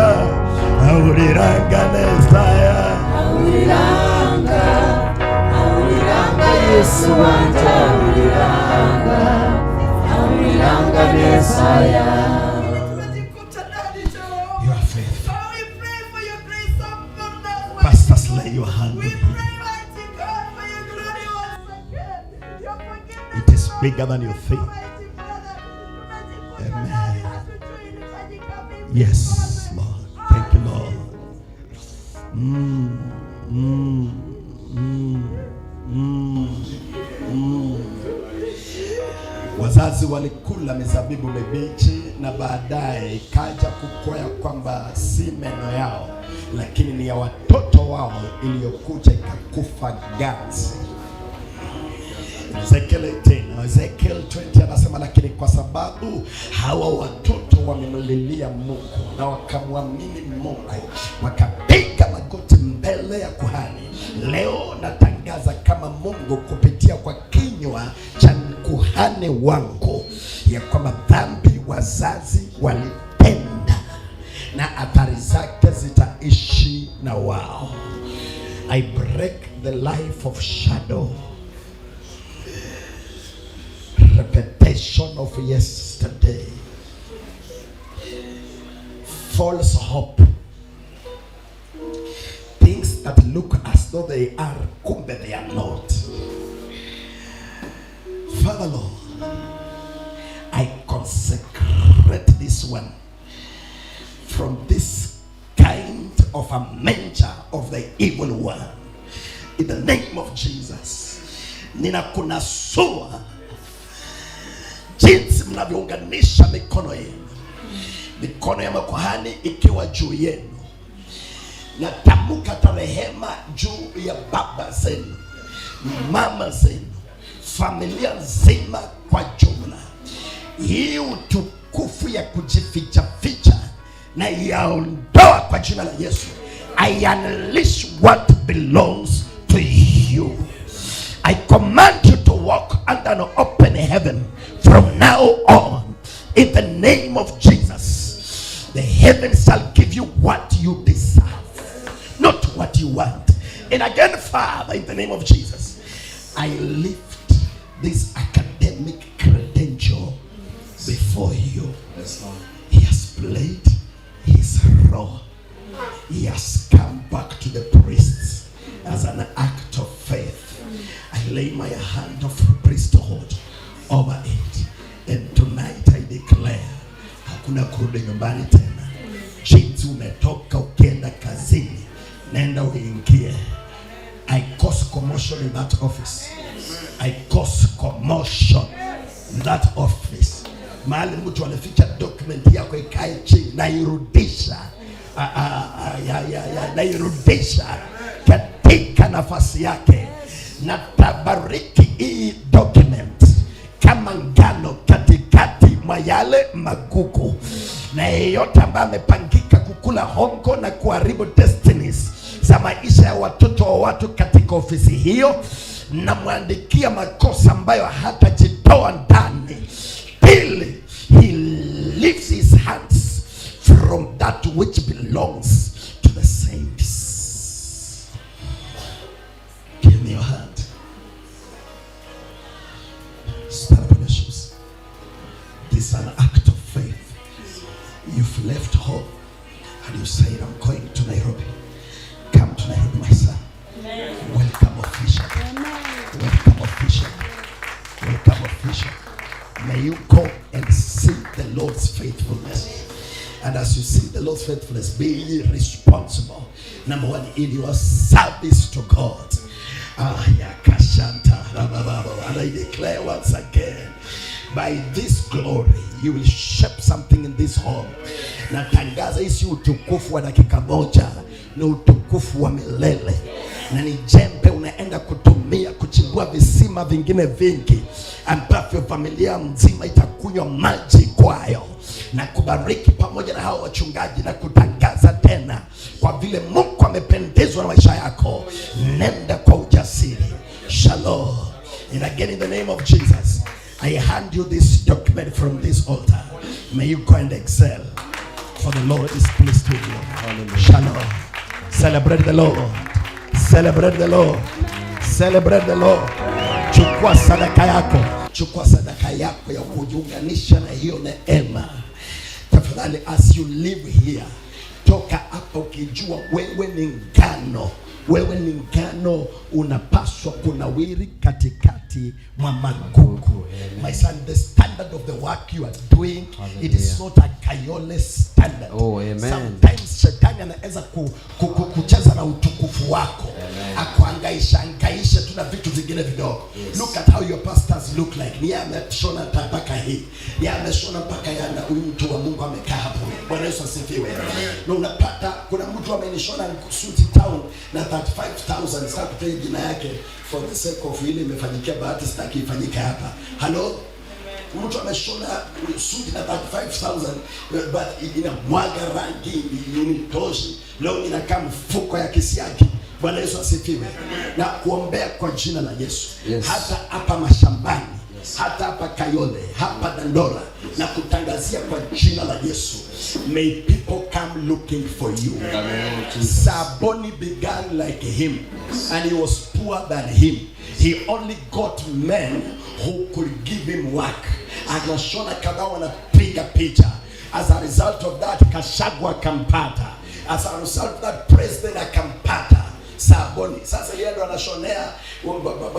Nesaya, uliranga Yesu wanja, uliranga Nesaya. You are faithful. Pastors, lay your hand on him. It is bigger than you think. Amen. Yes, Lord. Thank you, Lord. Wazazi walikula mizabibu mibichi na baadaye ikaja kukwea kwamba si meno yao, lakini ni ya watoto wao iliyokuja ikakufa ganzi. Ezekiel 20 anasema, lakini kwa sababu hawa watoto wamenulilia Mungu na wakamwamini Mungu, wakapiga magoti mbele ya kuhani, leo natangaza kama Mungu kupitia kwa kinywa cha kuhani wangu ya kwamba dhambi wazazi walitenda na athari zake zitaishi na wao. I break the life of shadow, repetition of yesterday, false hope, things that look as though they are, kumbe they are not. Father Lord, I consecrate this one from this kind of a mentor of the evil one. In the name of Jesus, ninakunasua jinsi mnavyounganisha mikono yenu, mikono ya makuhani ikiwa juu yenu. Natamka rehema juu ya baba zenu, mama zenu, familia nzima kwa jumla. hii utukufu ya kujificha ficha na yaondoa kwa jina la Yesu. I unleash what belongs to you. I command you to walk under an open heaven from now on. In the name of Jesus, the heavens shall give you what you deserve, not what you want. And again, Father, in the name of Jesus, I lift this academic credential before you. He has played his role. He has come back to the priests as an act of faith. I lay my hand of priesthood over it, and tonight I declare, hakuna kurudi nyumbani tena. Jinsi umetoka ukienda kazini, nenda uingie. I cause commotion in that office. I cause commotion in that office. Mahali mtu anaficha document yako ikae chini, nairudisha. Nairudisha katika nafasi yake. Na tabariki hii document kama ngano katikati mwa yale magugu. Na yeyote ambaye amepangika kukula hongo na kuharibu destinies za maisha ya watoto wa watu katika ofisi hiyo, na mwandikia makosa ambayo hatajitoa ndani, till he lifts his hands from that which belongs to the saints. Give me your hand. Stand up on your shoes. This is an act of faith. You've left home and you said, I'm going to Nairobi. Come to Nairobi, my son. Amen. Welcome official. Welcome official. Welcome official. May you go and see the Lord's faithfulness. And as you see the Lord's faithfulness, be responsible. Number one, in your service to God. And I declare once again, by this glory, you will shape something in this home. Natangaza isi utukufu wa dakika moja, ni utukufu wa milele. Na ni jembe unaenda kutumia kuchimbua visima vingine vingi ambavyo familia mzima itakunywa maji kwayo. Na kubariki pamoja na hao wachungaji na kutangaza tena, kwa vile Mungu amependezwa na maisha yako, nenda kwa ujasiri. Shalom. And again, in the name of Jesus, I hand you this document from this altar. May you go and excel, for the Lord is pleased with you. Hallelujah. Shalom. Celebrate the Lord. Celebrate the Lord. Celebrate the Lord. Chukua sadaka yako. Chukua sadaka yako ya kujiunganisha na hiyo neema. Tafadhali, as you live here, toka hapa ukijua wewe ni ngano. Wewe ni ngano, unapaswa kunawiri katikati mwa magugu. My son, the standard of the work you are doing, hallelujah, it is not a Kayole standard. Oh, amen. Sometimes shetani anaweza kucheza na utukufu wako, akuangaisha tuna vitu vingine vidogo. Yes. Look at how your pastors look like. Ni ameshona mpaka hii. Ni ameshona mpaka yana mtu wa Mungu amekaa hapo. Bwana Yesu asifiwe. Na unapata kuna mtu amenishona suti town na 35,000, sasa kutoa jina yake for the sake of ile imefanyikia, bahati sitaki ifanyike hapa. Hello? Mtu ameshona suti na 35,000 but ina mwaga rangi initoshi. Leo inakaa mfuko ya kisiaki. Bwana Yesu asifiwe. Na kuombea kwa jina la Yesu. Yes. Hata hapa mashambani, yes, hata hapa Kayole, hapa Dandora, yes, na kutangazia kwa jina la Yesu. May people come looking for you. Amen. Saboni began like him, yes, and he was poorer than him. He only got men who could give him work. Anashona kadhaa wanapiga picha. As a result of that, Kashagwa akampata. As a result of that, president akampata. Saboni. Sasa yeye ndo anashonea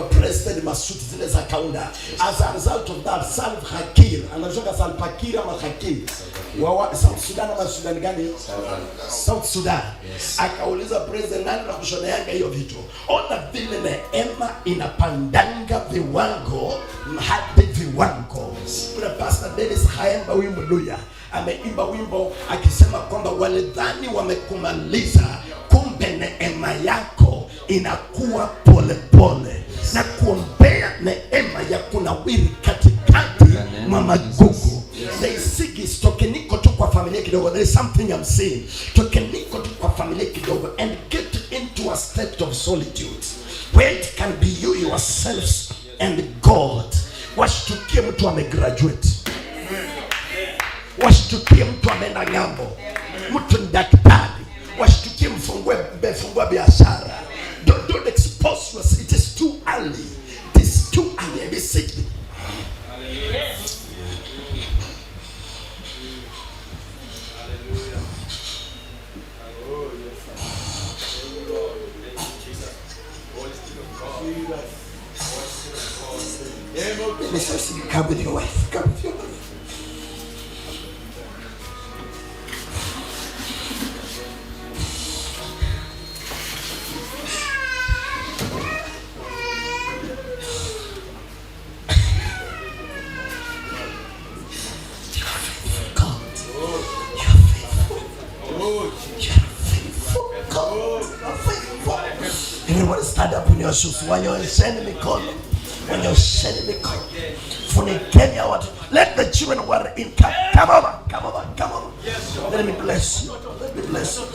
president masuti zile za kaunda. As a result of that, Salva Kiir anashoka Salva Kiir ama Hakir wa South Sudan ama Sudan gani? South Sudan. Yes. Akauliza president, nani anakushoneanga hiyo vitu? Ona vile neema inapandanga viwango hadi viwango. Kuna Pastor Dennis Haemba wimbo Luya ameimba wimbo akisema kwamba walidhani wamekumaliza, kumbe neema yako inakuwa pole pole. Na kuombea neema ya kunawiri katikati Mama Gugu. There is sigis tokeniko tu kwa familia kidogo. There is something I'm saying. Tokeniko tu kwa familia kidogo and get into a state of solitude where it can be you yourselves and God. Washtukie mtu amegraduate. Washtukie mtu ameenda ng'ambo. Mtu ni daktari. Washtukie mfungua biashara. Don't expose yourself. It is too early. It is too early. I say it. Come with your wife. Come with your wife. Everyone stand up in your shoes. When you're sending me call. When you're sending me call. Kenya, what? Let the children who are in camp come over. Let me bless you. Let me bless you.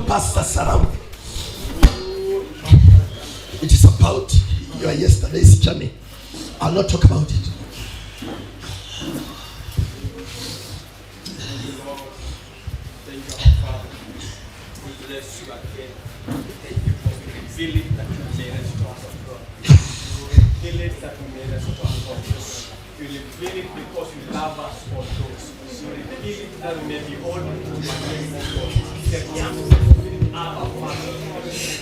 Pastor Saram, it is about your yesterday's journey. I'll not talk about it. Bless you again. Thank you for the feeling that you made us to us, God. Feeling that you made us to us, God. You feel it because you love us, all those. You feel it that we may be all to my name, of God. That we have to feel our Father.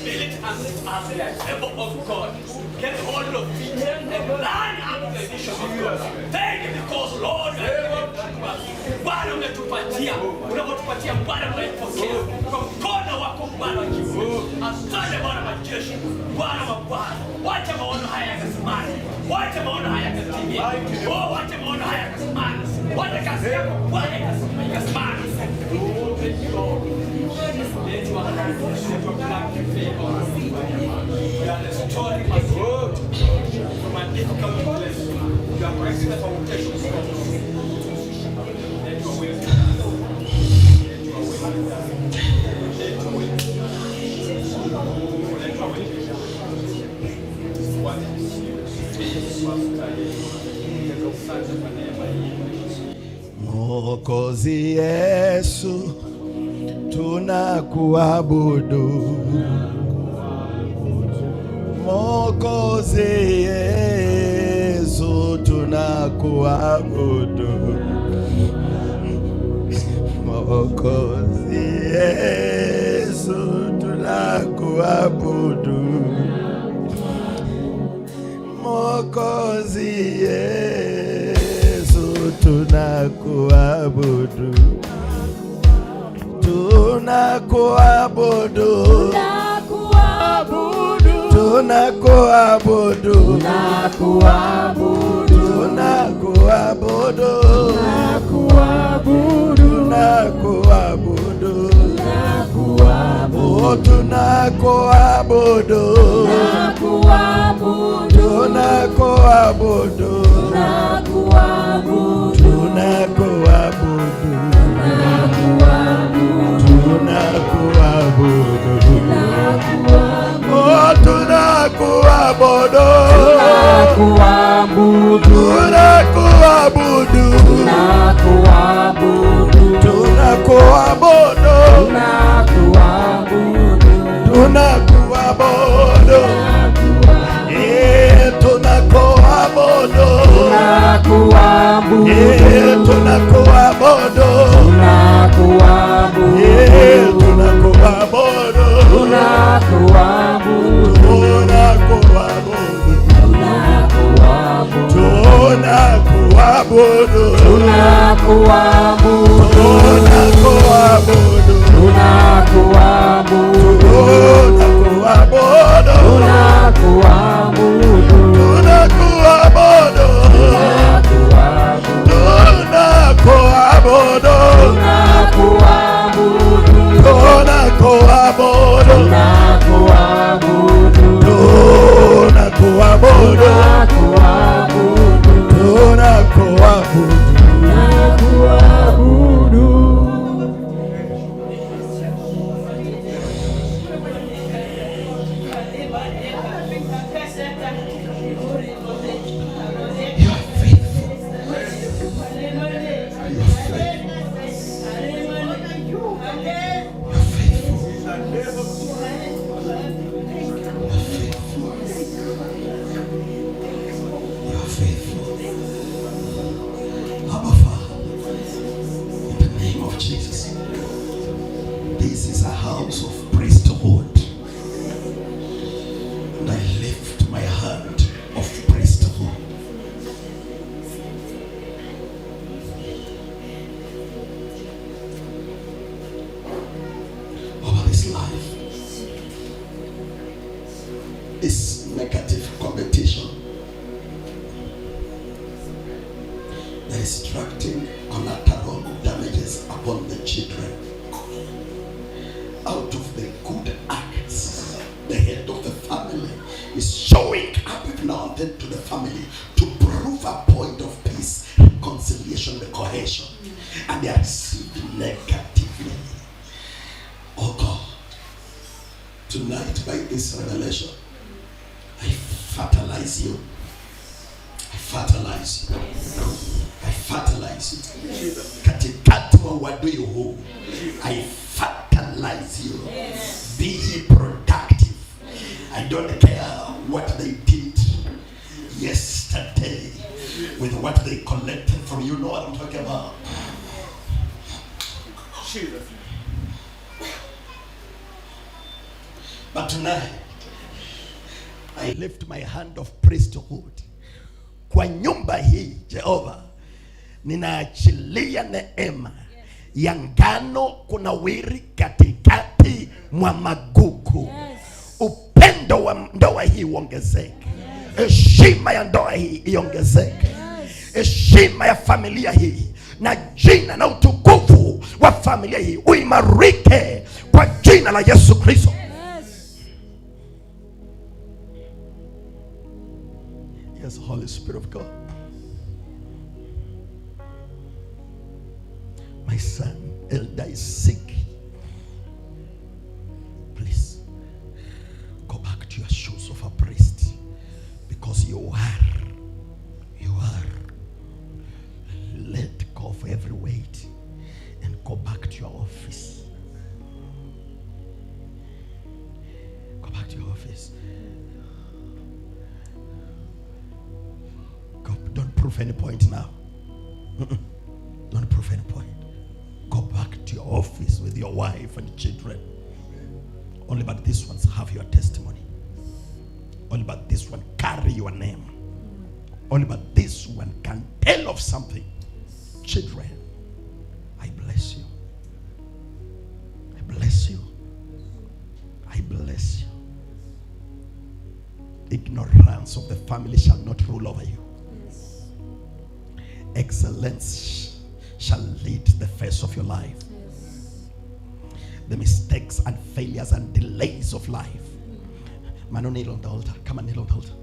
Feel it as a level of God. Get hold of it and line up the vision of God. Thank you because, Lord, Bwana umetupatia, unapotupatia Bwana unaipokea kwa mkono wako Bwana wa kiungu. Asante Bwana majeshi, Bwana wa Bwana. Wacha maono haya yakasimame, wacha maono haya yakatimie. Oh, wacha maono haya yakasimame, wacha kazi yako Bwana ikasimame. Let your hand, let your black favor. You are restoring my growth from a difficult place. You are correcting the foundations of let your will be done. Let your will be done. Let your will be done. Let your will be done. What is Mwokozi Yesu, tunakuabudu. Mwokozi Yesu, tunakuabudu. Mwokozi Yesu, tunakuabudu. Mwokozi Yesu, tunakuabudu. Tunakuabudu. Tunakuabudu. Tunakuabudu. Tunakuabudu. Tunakuabudu. Oh, tunakuabudu. Tunakuabudu. Tunakuabudu. Oh, tunakuabudu. Tunakuabudu. Tunakuabudu. Tunakuabudu. Tunakuabudu. Tunakuabudu. Tunakuabudu. house of priesthood, and I lift my hand of priesthood. Over this life, this negative competition that is extracting collateral damages upon the children out of the good acts. The head of the family is showing up now and then to the family to prove a point of peace, reconciliation, the cohesion, and they are received negatively. Oh God, tonight by this revelation, I fertilize you. I fertilize you. I fertilize you. Katikati wa wadui huu, I fertilize you. Be ye productive. I don't care what they did yesterday with what they collected from you. Know what I'm talking about? But tonight, I lift my hand of priesthood. Kwa nyumba hii, Jehova, ninaachilia neema ya ngano kunawiri katikati mwa magugu. Upendo wa ndoa hii uongezeke. Heshima ya ndoa hii iongezeke. Heshima ya familia hii na jina na utukufu wa familia hii uimarike kwa jina la Yesu Kristo. Yes, Holy Spirit of God. My son Elda is sick. Please go back to your shoes of a priest, because you are let go of every weight and go back to your office. Go back to your office. Don't prove any point now. Don't prove any point. Go back to your office with your wife and children. Only but these ones have your testimony. Only but this one carry your name. Only but this one can tell of something. Children, I bless you. I bless you. I bless you. Ignorance of the family shall not rule over you. Excellence shall lead the face of your life. The mistakes and failures and delays of life. Man, kneel on the altar. Come and kneel on the altar.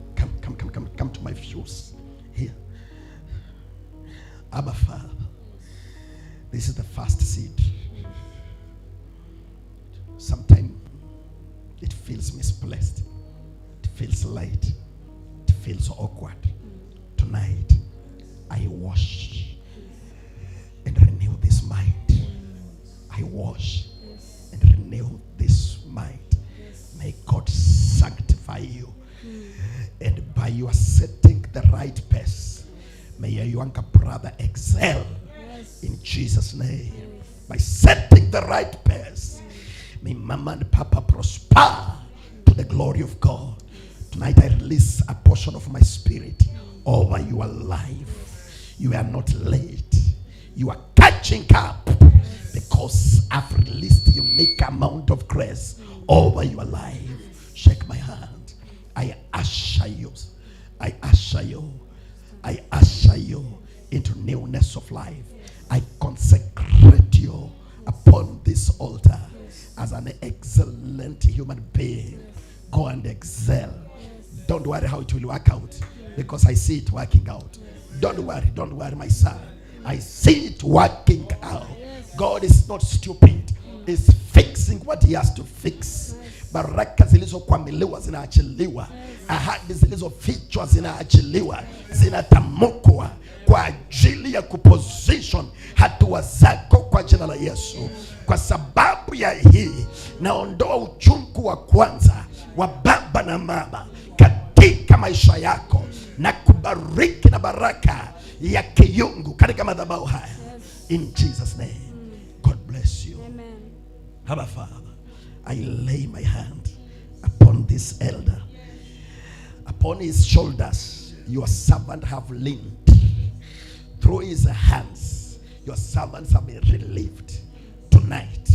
Come to my shoes. Here. Abba Father, this is the first seed. Sometimes it feels misplaced. It feels light. It feels awkward. Tonight, I wash and renew this mind. I wash and renew this mind. May God sanctify you. And by your setting the right pace, may your younger brother excel in Jesus' name. By setting the right pace, may mama and papa prosper to the glory of God. Tonight I release a portion of my spirit over your life. You are not late. You are catching up, because I've released a unique amount of grace over your life. Shake my hand. I usher you. I usher you. I usher you into newness of life. I consecrate you upon this altar as an excellent human being. Go and excel. Don't worry how it will work out, because I see it working out. Don't worry, my son. I see it working out. God is not stupid. He's fixing what he has to fix. Baraka zilizokwamiliwa zinaachiliwa. Ahadi zilizofichwa zinaachiliwa. Zinatamkwa kwa ajili ya kuposition hatua zako kwa jina la Yesu. Kwa sababu ya hii, naondoa uchungu wa kwanza wa baba na mama katika maisha yako, na kubariki na baraka ya kiungu katika madhabahu haya. In Jesus name. God bless you. Amen. Abba Father, I lay my hand upon this elder. Upon his shoulders, your servant have leaned. Through his hands, your servants have been relieved. Tonight,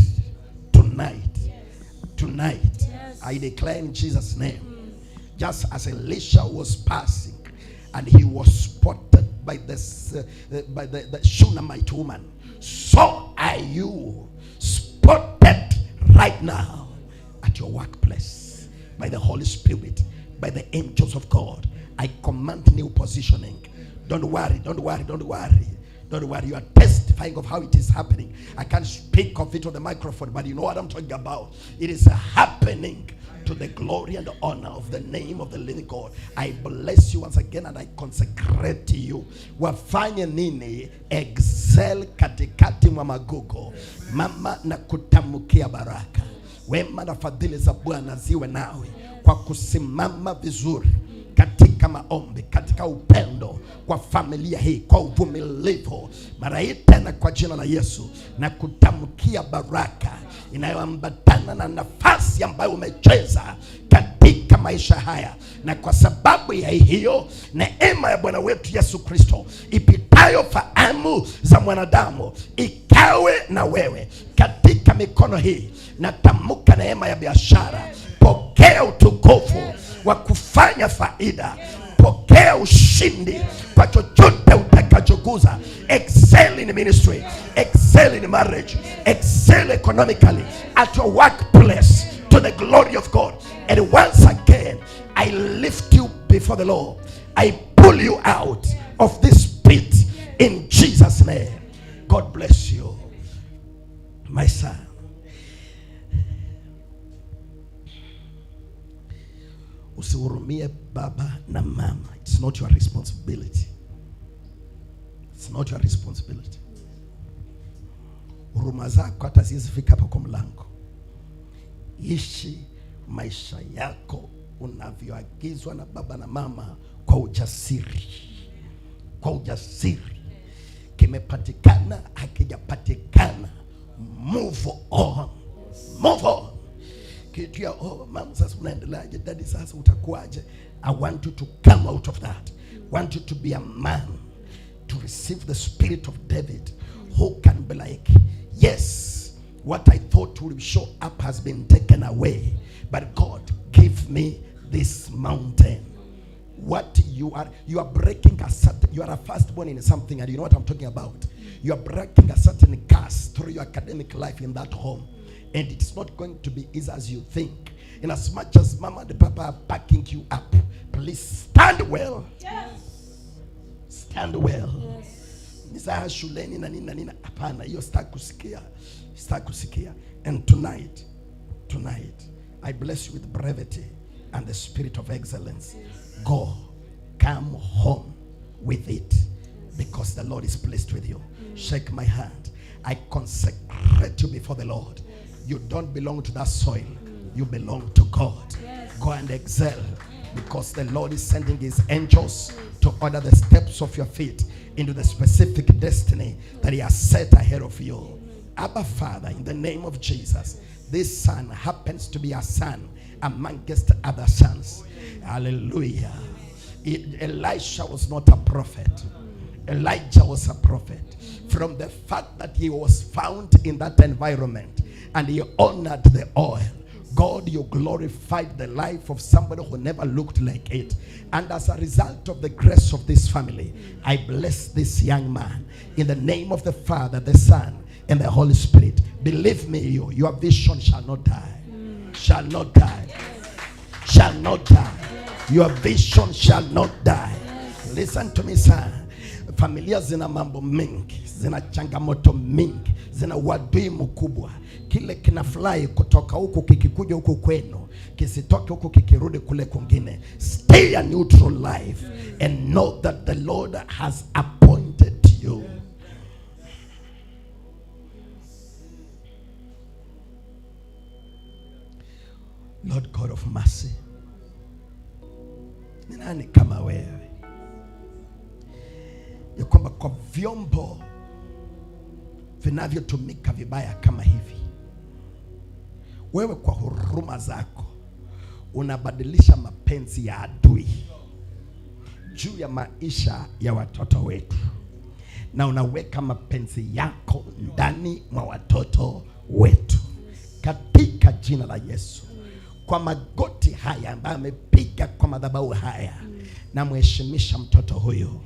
I declare in Jesus' name, just as Elisha was passing and he was spotted by the Shunammite woman, so are you spotted right now at your workplace by the Holy Spirit, by the angels of God. I command new positioning. Don't worry. You are testifying of how it is happening. I can't speak of it on the microphone, but you know what I'm talking about. It is happening to the glory and the honor of the name of the living God. I bless you once again and I consecrate to you. Wafanye nini? Excel katikati mwa magugu. Mama, na kutamukia baraka. Wema na fadhili za Bwana ziwe nawe kwa kusimama vizuri katika maombi, katika upendo kwa familia hii, kwa uvumilivu. Mara hii tena kwa jina la Yesu na kutamkia baraka inayoambatana na nafasi ambayo umecheza katika maisha haya. Na kwa sababu ya hiyo, neema ya Bwana wetu Yesu Kristo ipitayo fahamu za mwanadamu ikawe na wewe katika mikono hii. Natamka neema ya biashara. Pokea utukufu wa kufanya faida. Pokea ushindi kwa chochote utakachoguza. Excel in ministry, excel in marriage, excel economically at your workplace to the glory of God. And once again, I lift you before the Lord. I pull you out of this pit in Jesus' name. God bless you, my son. Usihurumie baba na mama. It's not your responsibility. It's not your responsibility. Huruma zako hata zisifika hapo kwa mlango. Ishi maisha yako unavyoagizwa na baba na mama kwa ujasiri. Kwa ujasiri. Kimepatikana, hakijapatikana, move on. Move on. Kitu mama sasa unaendeleaje? Daddy sasa utakuaje? I want you to come out of that. I want you to be a man to receive the spirit of David, who can be like, yes, what I thought would show up has been taken away, but God give me this mountain. What you are breaking a certain, you are a firstborn in something, and you know what I'm talking about. You are breaking a certain curse through your academic life in that home. And it's not going to be easy as you think. In as much as mama and papa are backing you up, please stand well. Yes. Stand well. Nisa shuleni na nina hapana, hiyo sitaki kusikia. And tonight, I bless you with brevity and the spirit of excellence. Go, come home with it, because the Lord is pleased with you. Shake my hand. I consecrate you before the Lord. You don't belong to that soil. You belong to God. Go and excel, because the Lord is sending his angels to order the steps of your feet into the specific destiny that he has set ahead of you. Abba Father, in the name of Jesus, this son happens to be a son amongst other sons. Hallelujah. Elisha was not a prophet. Elijah was a prophet. From the fact that he was found in that environment and he honored the oil, God, you glorified the life of somebody who never looked like it. And as a result of the grace of this family, I bless this young man in the name of the Father, the Son, and the Holy Spirit. Believe me, your vision shall not die. Shall not die. Shall not die. Your vision shall not die. Listen to me, son. Familia zina mambo mingi, zina changamoto mingi, zina wadui mkubwa. Kile kina fly kutoka huku kikikuja huku kwenu, kisitoke huku kikirudi kule kwingine. Stay a neutral life and know that the Lord has appointed you. Lord God of mercy, ni nani kama wewe? Ya kwamba kwa vyombo vinavyotumika vibaya kama hivi, wewe kwa huruma zako unabadilisha mapenzi ya adui juu ya maisha ya watoto wetu, na unaweka mapenzi yako ndani mwa watoto wetu, katika jina la Yesu. Kwa magoti haya ambayo amepiga kwa madhabahu haya, na mheshimisha mtoto huyo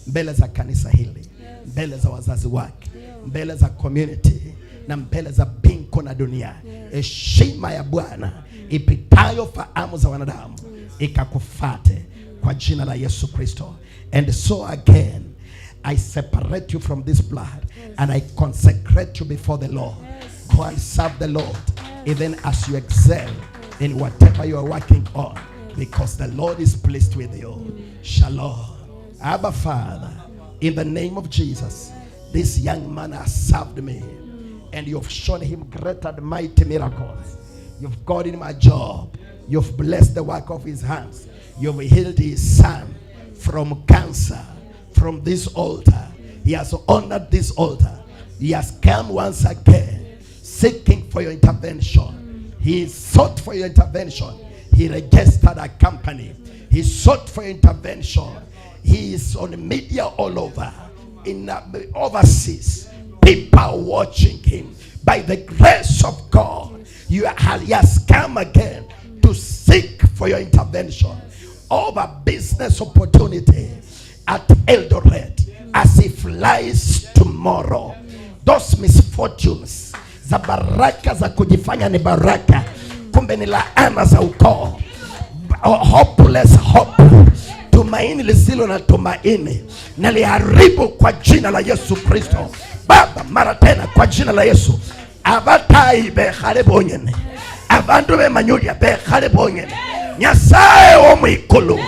mbele za kanisa hili, mbele za wazazi wake, mbele za community na mbele za bingu na dunia. Heshima ya Bwana ipitayo fahamu za wanadamu ikakufate kwa jina la Yesu Kristo. And so again I separate you from this blood and I consecrate you before the Lord. Go and serve the Lord even as you excel in whatever you are working on, because the Lord is pleased with you. Shalom. Abba Father, in the name of Jesus, this young man has served me, and you've shown him great and mighty miracles. You've got him a job. You've blessed the work of his hands. You've healed his son from cancer. From this altar, he has honored this altar. He has come once again seeking for your intervention. He sought for your intervention. He registered a company. He sought for your intervention. He is on media all over, in overseas. People are watching him. By the grace of God, he has come again to seek for your intervention over business opportunity at Eldoret as he flies tomorrow. Those misfortunes za baraka za kujifanya ni baraka, kumbe ni laana za ukoo. Hopeless hope, tumaini lisilo na tumaini, na liharibu kwa jina la Yesu Kristo. Baba, mara tena kwa jina la Yesu, abatai be khalebonyene, abantu be manyulia be khalebonyene, Nyasaye wo mwikulu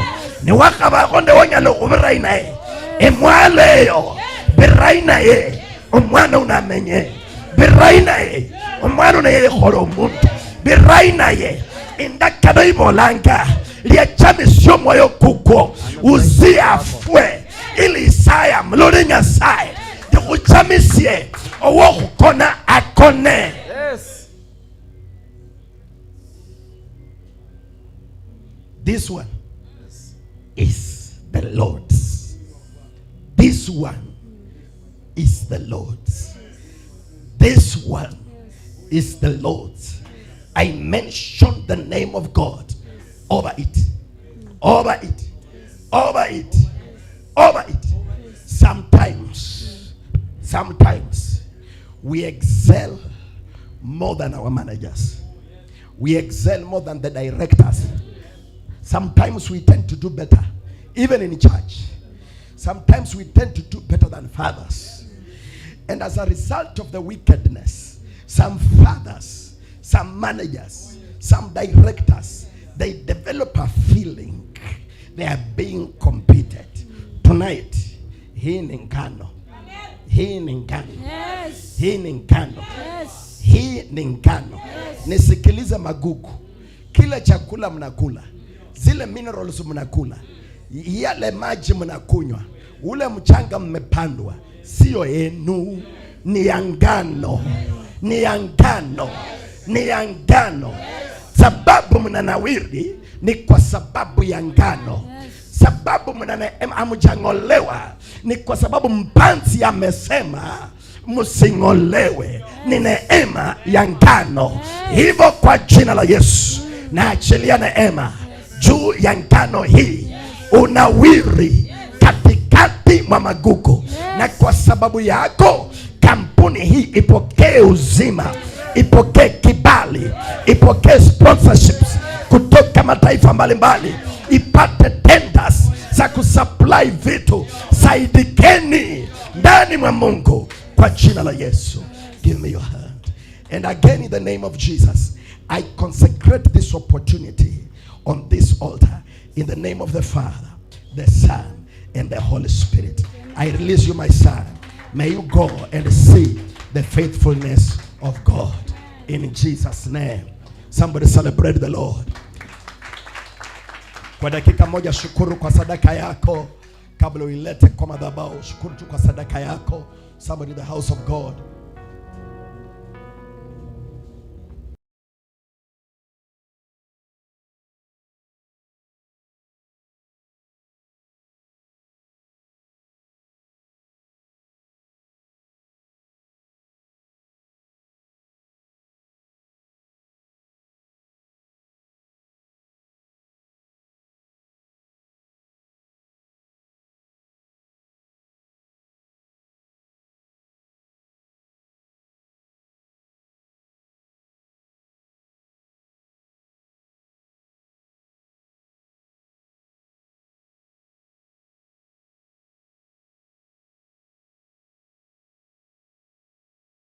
ni wakaba konde wonyalo kubiraina e emwaleyo biraina e omwana unamenye biraina e omwana unaye kholo muntu biraina e indakado ibolanga liachamisyo moyo kuko uziafwe ili Isaya mlole Nyasaye dikuchamisye owo kukona akone. Yes. This one is the Lord's. This one is the Lord's. This one is the Lord's. I mentioned the name of God over it. Over it. Over it. Over it. Sometimes we excel more than our managers. We excel more than the directors. Sometimes we tend to do better, even in church. Sometimes we tend to do better than fathers. And as a result of the wickedness, some fathers, some managers, some directors, they develop a feeling they are being competed. Tonight, hii ni ngano. Hii ni ngano. Yes. Hii ni ngano. Yes. Hii ni ngano. Yes. Nisikilize magugu. Kila chakula mnakula, zile minerals mnakula, yale maji mnakunywa, ule mchanga mmepandwa, sio yenu, ni ya ngano. Ni ya ngano. Ni ya ngano. Sababu mnanawiri ni kwa sababu ya ngano. Sababu hamjang'olewa ni kwa sababu mpanzi amesema msing'olewe. Ni neema ya ngano. Hivyo kwa jina la Yesu naachilia neema juu ya ngano hii, unawiri katikati mwa magugu. Na kwa sababu yako kampuni hii ipokee uzima, ipokee kibali, ipokee sponsorships kutoka mataifa mbalimbali, ipate tenders za kusupply vitu. Saidikeni ndani mwa Mungu kwa jina la Yesu. Give me your hand. And again, in the name of Jesus, I consecrate this opportunity on this altar in the name of the Father, the Son, and the Holy Spirit. I release you, my son. May you go and see the faithfulness of God in Jesus' name. Somebody celebrate the Lord. Kwa dakika moja shukuru kwa sadaka yako kabla uilete kwa madhabahu. Shukuru tu kwa sadaka yako. Somebody in the house of God.